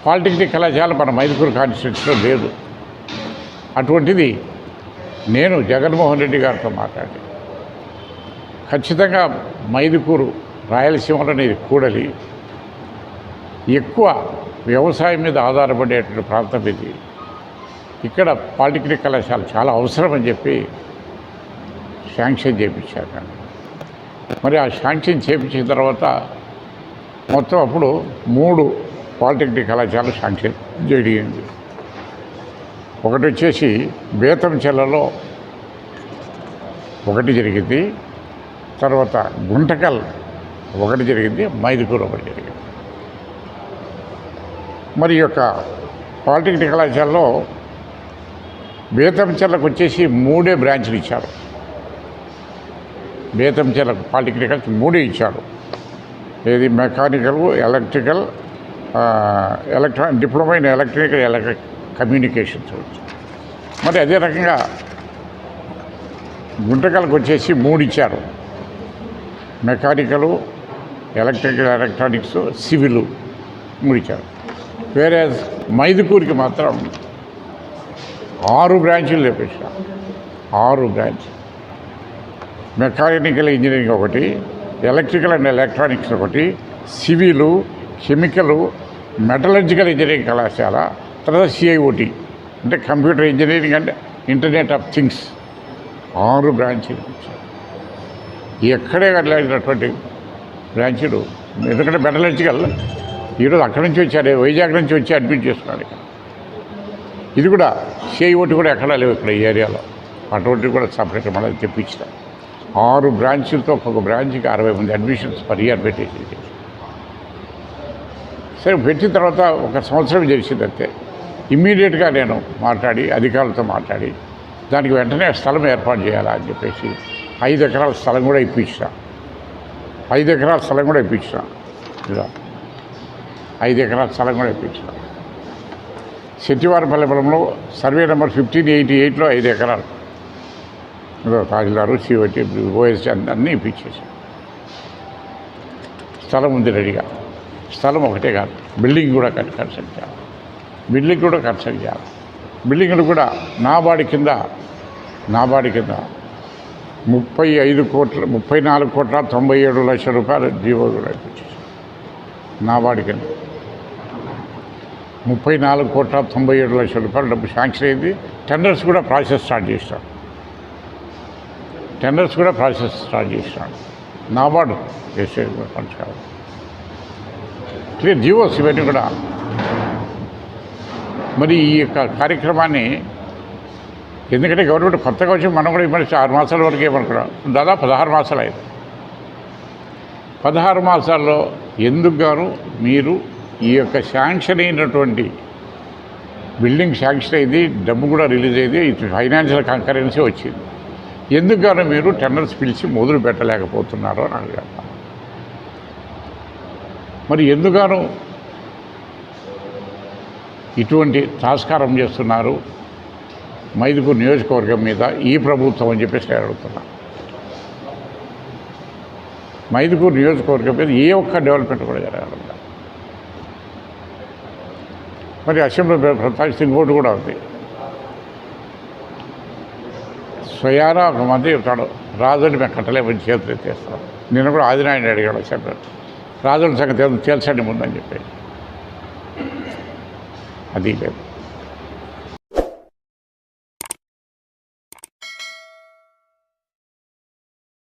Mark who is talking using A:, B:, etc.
A: Polytechnic కళాశాల మన మైదుకూరు కాన్స్టిట్యూన్సీలో లేదు. అటువంటిది నేను జగన్మోహన్ రెడ్డి గారితో మాట్లాడి ఖచ్చితంగా మైదుకూరు రాయలసీమలోని కూడలి ఎక్కువ వ్యవసాయం మీద ఆధారపడేటువంటి ప్రాంతం ఇది. ఇక్కడ పాలిటెక్నిక్ కళాశాల చాలా అవసరం అని చెప్పి శాంక్షన్ చేయించారు. మరి ఆ శాంక్షన్ చేయించిన తర్వాత మొత్తం అప్పుడు 3 పాలిటెక్నిక్ కళాశాలలు శాంక్షన్ జరిగింది. ఒకటి వచ్చేసి బేతంచెర్లలో ఒకటి జరిగింది, తర్వాత గుంటకల్ ఒకటి జరిగింది, మైదుకూరు ఒకటి జరిగింది. మరి యొక్క పాలిటెక్నిక్ కళాశాలలో బేతంచెర్లకు వచ్చేసి 3 బ్రాంచ్లు ఇచ్చారు. బేతంచెర్లకు పాలిటెక్నిక్ 3 ఇచ్చారు. ఏది mechanical, electrical, diploma in electrical communications. మరి అదే రకంగా గుంటకల్కి వచ్చేసి 3 ఇచ్చారు. మెకానికలు, ఎలక్ట్రికల్, ఎలక్ట్రానిక్స్, సివిల్ 3 ఇచ్చారు. వేరే మైదుకూరికి మాత్రం 6 బ్రాంచీలు తెప్పించారు. 6 బ్రాంచ్, మెకానికల్ ఇంజనీరింగ్ ఒకటి, ఎలక్ట్రికల్ అండ్ ఎలక్ట్రానిక్స్ ఒకటి, సివిలు, కెమికలు, మెటలర్జికల్ ఇంజనీరింగ్ కళాశాల, తర్వాత సిఐఓటి అంటే computer engineering and internet of things 6 బ్రాంచీలు ఇచ్చారు. ఎక్కడే లేనటువంటి బ్రాంచీలు. ఎందుకంటే మెటలర్జికల్ ఈరోజు అక్కడి నుంచి వచ్చారు, వైజాగ్ నుంచి వచ్చి అడ్మిట్ చేసుకున్నాడు. ఇది కూడా సిఐఓటి కూడా ఎక్కడా లేవు ఇక్కడ ఈ ఏరియాలో. అటువంటివి కూడా సపరేట్ మళ్ళీ తెప్పించారు. 6 బ్రాంచీలతో ఒక్కొక్క బ్రాంచ్కి 60 మంది అడ్మిషన్స్ పర్ ఇయర్ పెట్టేసి సరే పెట్టిన తర్వాత 1 సంవత్సరం జరిసిందంతే. ఇమ్మీడియట్గా నేను మాట్లాడి అధికారులతో మాట్లాడి దానికి వెంటనే స్థలం ఏర్పాటు చేయాలా అని చెప్పేసి 5 ఎకరాల స్థలం కూడా ఇప్పించిన. 5 ఎకరాల స్థలం కూడా ఇప్పించిన. ఇలా 5 ఎకరాల స్థలం కూడా ఇప్పించిన. శెట్టివారపల్లెపురంలో సర్వే నెంబర్ 1588లో 5 ఎకరాలు తహసీల్దారు, సిఓటి, ఓఎస్ అన్నీ ఇప్పించేసాం. స్థలం ఉంది రెడీగా. స్థలం ఒకటే కాదు, బిల్డింగ్ కూడా కన్స్ట్రక్ట్ చేయాలి. బిల్డింగ్ కూడా కన్స్ట్రక్ట్ చేయాలి. బిల్డింగ్లు కూడా నాబార్డు కింద 34,97 రూపాయలు జీవో కూడా ఇప్పించేసాం. నాబార్డు కింద 34,97 రూపాయలు డబ్బు శాంక్షన్ అయింది. టెండర్స్ కూడా ప్రాసెస్ స్టార్ట్ చేస్తాం. నాబార్డు చేసే ఫండ్స్ కాదు, క్లియర్ జీవోస్ ఇవన్నీ కూడా. మరి ఈ యొక్క కార్యక్రమాన్ని ఎందుకంటే గవర్నమెంట్ కొత్తగా వచ్చి మనం కూడా ఇవ్వాలి 6 మాసాల వరకు ఏమనుకున్నాం, దాదాపు 16 మాసాలు అయింది. 16 మాసాల్లో ఎందుకు గాను మీరు ఈ యొక్క శాంక్షన్ అయినటువంటి బిల్డింగ్ శాంక్షన్ అయింది, డబ్బు కూడా రిలీజ్ అయింది, ఇది ఫైనాన్షియల్ కంకరెన్సీ వచ్చింది, ఎందుకు గాను మీరు టెండర్స్ పిలిచి మొదలు పెట్టలేకపోతున్నారో అని అడిగాను. మరి ఎందుకుగాను ఇటువంటి తాస్కారం చేస్తున్నారు మైదుకూరు నియోజకవర్గం మీద ఈ ప్రభుత్వం అని చెప్పేసి నేను అడుగుతున్నా. మైదుకూరు నియోజకవర్గం మీద ఏ ఒక్క డెవలప్మెంట్ కూడా జరగాలి. మరి అసెంబ్లీ ప్రస్తావిస్తే ఇంకోటి కూడా ఉంది. స్వయానా ఒక మంది చెప్తాడు, రాజుని మేము కట్టలేమని చేతులు ఎత్తేస్తాం. నేను కూడా ఆదినాయుడు అడిగాడు అసెంబ్లీ, రాజుల సంగతి తేల్చండి ముందని చెప్పి. అది లేదు.